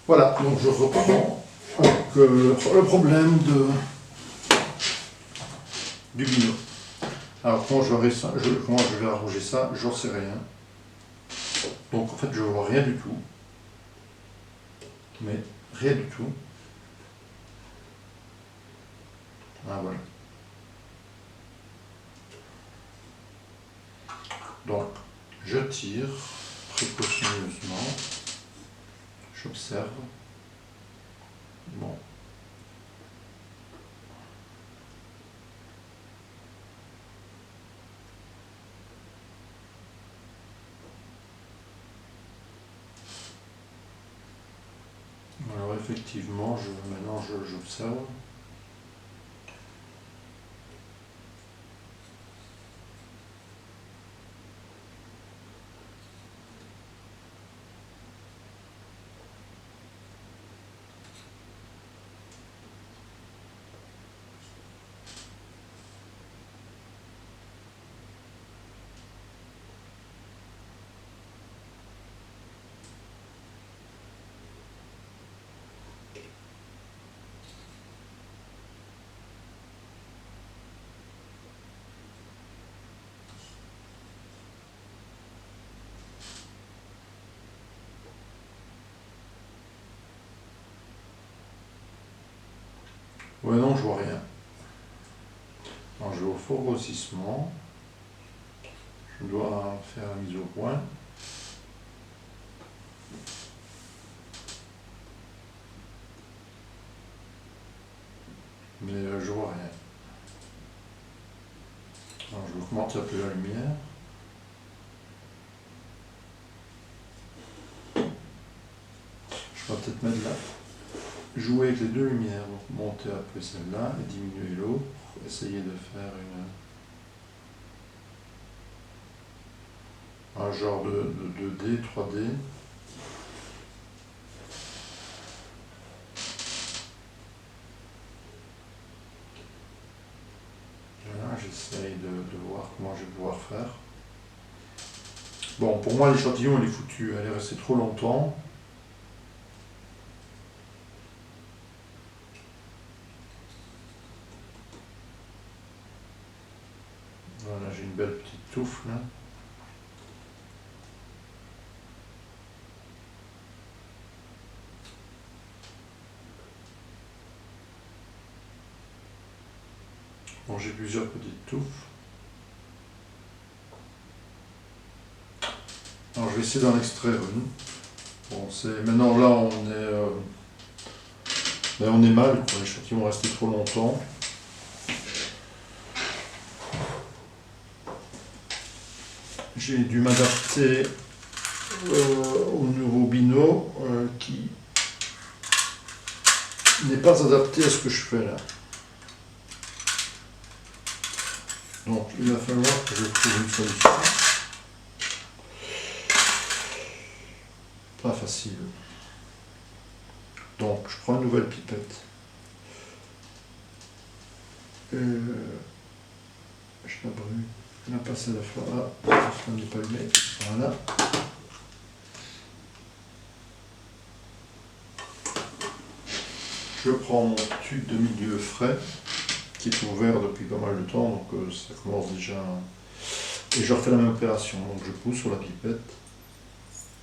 Voilà, donc je reprends avec le problème du bino. Alors comment comment je vais arranger ça, j'en sais rien. Donc en fait je vois rien du tout. Mais rien du tout. Ah voilà. Donc je tire précautionneusement. J'observe. Bon. Alors effectivement, maintenant j'observe. Ouais, non, je vois rien. Alors, je vais au fort grossissement. Je dois faire la mise au point. Mais je vois rien. Alors, je vais augmenter un peu la lumière. Je vais peut-être mettre là. Jouer avec les deux lumières. Donc, monter un peu celle-là et diminuer l'autre. Essayer de faire un genre de 2D, 3D. Voilà, j'essaye de voir comment je vais pouvoir faire. Bon, pour moi, l'échantillon, il est foutu. Elle est restée trop longtemps. Voilà, j'ai une belle petite touffe là. Bon, j'ai plusieurs petites touffes. Alors, je vais essayer d'en extraire une. Bon, maintenant là, on est mal, quoi. L'échantillon est resté trop longtemps. J'ai dû m'adapter au nouveau bino qui n'est pas adapté à ce que je fais là. Donc il va falloir que je trouve une solution. Pas facile. Donc je prends une nouvelle pipette. Je la brûle. Je la passe à la fois. Ah, ça n'est pas allumé. Voilà. Je prends mon tube de milieu frais qui est ouvert depuis pas mal de temps, donc ça commence déjà. Et je refais la même opération. Donc je pousse sur la pipette.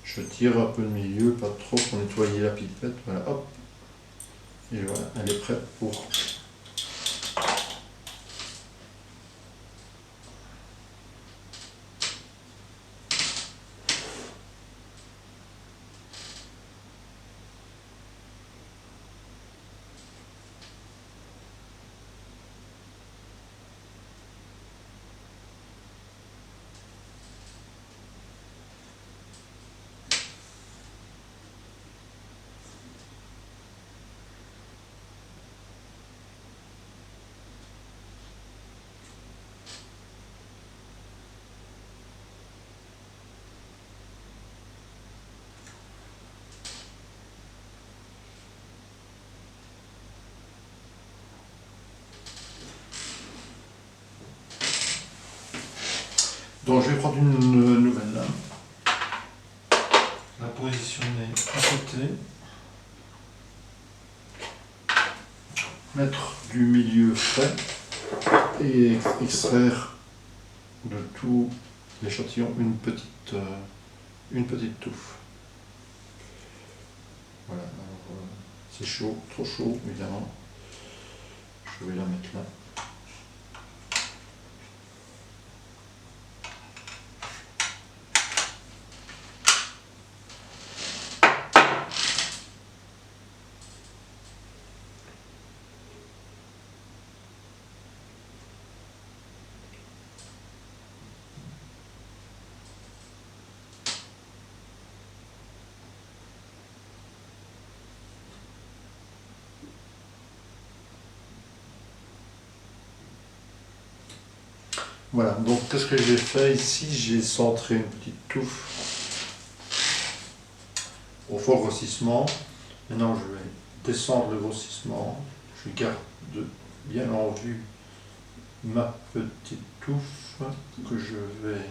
Je tire un peu de milieu, pas trop pour nettoyer la pipette. Voilà, hop. Et voilà, elle est prête pour. Donc je vais prendre une nouvelle lame, la positionner à côté. mettre du milieu frais et extraire de tout l'échantillon une petite touffe. Voilà, alors c'est chaud, trop chaud évidemment. Je vais la mettre là. Voilà, donc qu'est-ce que j'ai fait ici? J'ai centré une petite touffe au fort grossissement. Maintenant je vais descendre le grossissement. Je garde bien en vue ma petite touffe que je vais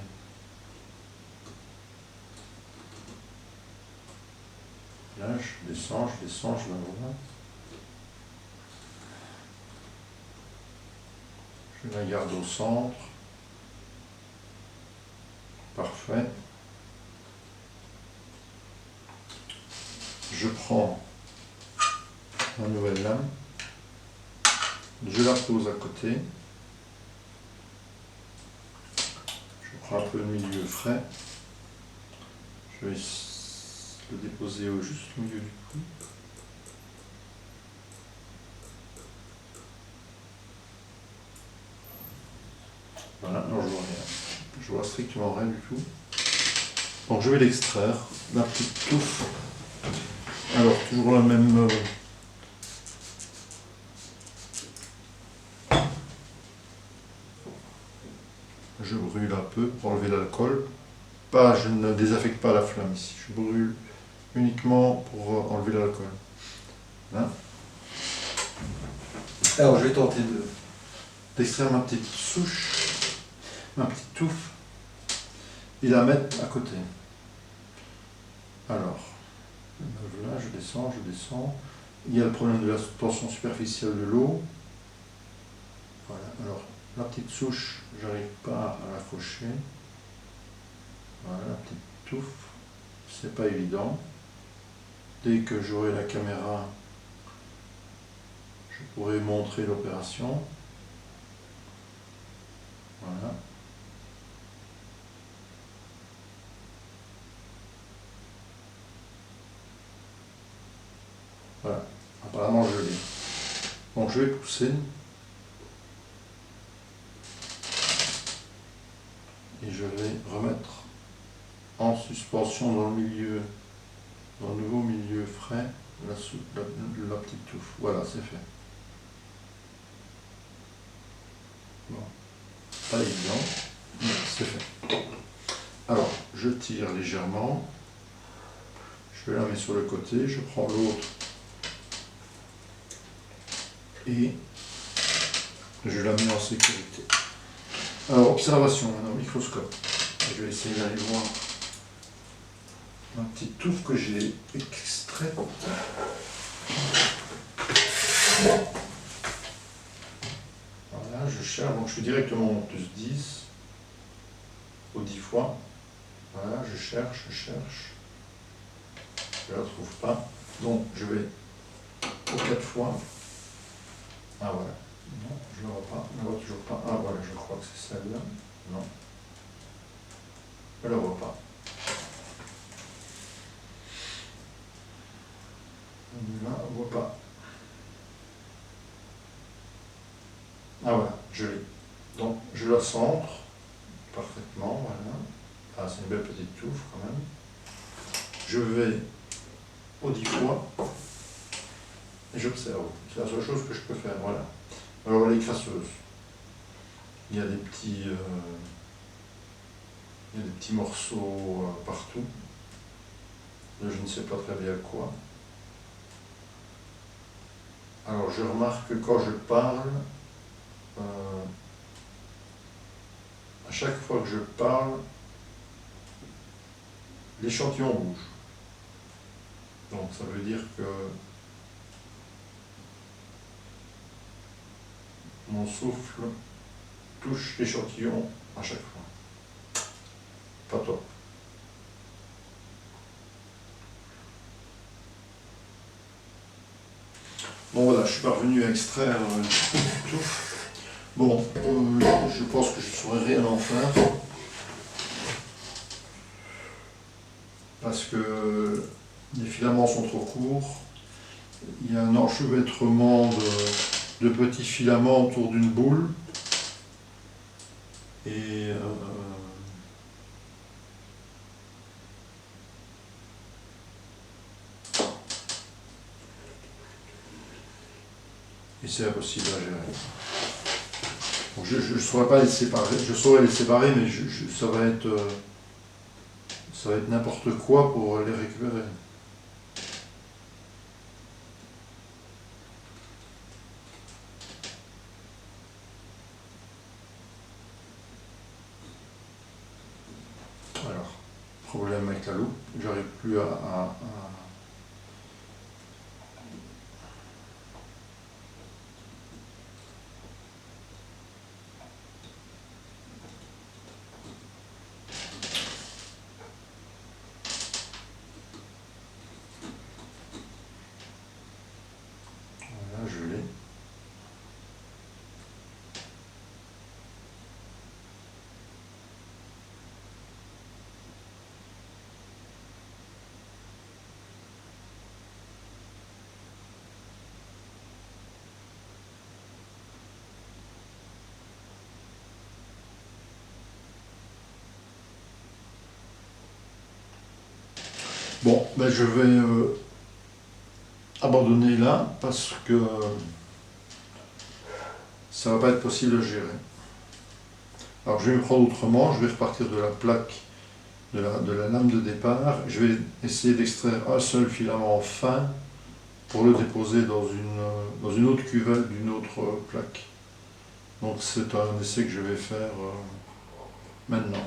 là, je descends, je la vois. Je la garde au centre. Parfait. Je prends ma nouvelle lame, je la pose à côté, je prends un peu de milieu frais, je vais le déposer juste au milieu du cou. Voilà, non, je vois rien, je vois strictement rien du tout. Donc je vais l'extraire, la petite touffe. Alors toujours la même... je brûle un peu pour enlever l'alcool. Je ne désaffecte pas la flamme ici, je brûle uniquement pour enlever l'alcool. Hein? Alors je vais tenter d'extraire ma petite souche, ma petite touffe, et la mettre à côté. Alors, là, je descends. Il y a le problème de la tension superficielle de l'eau. Voilà, alors la petite souche, j'arrive pas à l'accrocher. Voilà, la petite touffe, c'est pas évident. Dès que j'aurai la caméra, je pourrai montrer l'opération. Voilà. Voilà, apparemment je l'ai. Donc je vais pousser. Et je vais remettre en suspension dans le nouveau milieu frais, la petite touffe. Voilà, c'est fait. Bon, pas évident, mais c'est fait. Alors, je tire légèrement, je la mets sur le côté, je prends l'autre et je la mets en sécurité. Alors, observation maintenant, microscope. Je vais essayer d'aller voir ma petite touffe que j'ai extraite. Voilà, je cherche, donc je fais directement mon plus 10 au 10 fois. Voilà, je cherche. Je ne la trouve pas. Donc je vais au 4 fois. Ah voilà. Non, je ne la vois pas. Je ne la vois toujours pas. Ah voilà, je crois que c'est celle-là. Non. Je ne la vois pas. Là, on ne voit pas. Ah voilà, je l'ai. Donc je la centre parfaitement, voilà. Ah, c'est une belle petite touffe quand même. Je vais au 10 fois et j'observe. C'est la seule chose que je peux faire, voilà. Alors les crasseuses, il y a des petits morceaux partout. Je ne sais pas très bien quoi. Alors je remarque que quand je parle, à chaque fois que je parle, l'échantillon bouge. Donc ça veut dire que mon souffle touche l'échantillon à chaque fois. Pas top. Bon voilà, je suis parvenu à extraire tout. Bon, je pense que je ne saurais rien en faire. Parce que les filaments sont trop courts. Il y a un enchevêtrement de petits filaments autour d'une boule. Et c'est impossible à gérer. Donc je ne saurais pas les séparer, je saurais les séparer, mais ça va être n'importe quoi pour les récupérer. Alors, problème avec la loupe, j'arrive plus à voilà, je l'ai. Bon, ben je vais abandonner là parce que ça va pas être possible à gérer. Alors je vais me prendre autrement, je vais repartir de la plaque, de la lame de départ. Je vais essayer d'extraire un seul filament fin pour le déposer dans une autre cuvette d'une autre plaque. Donc c'est un essai que je vais faire maintenant.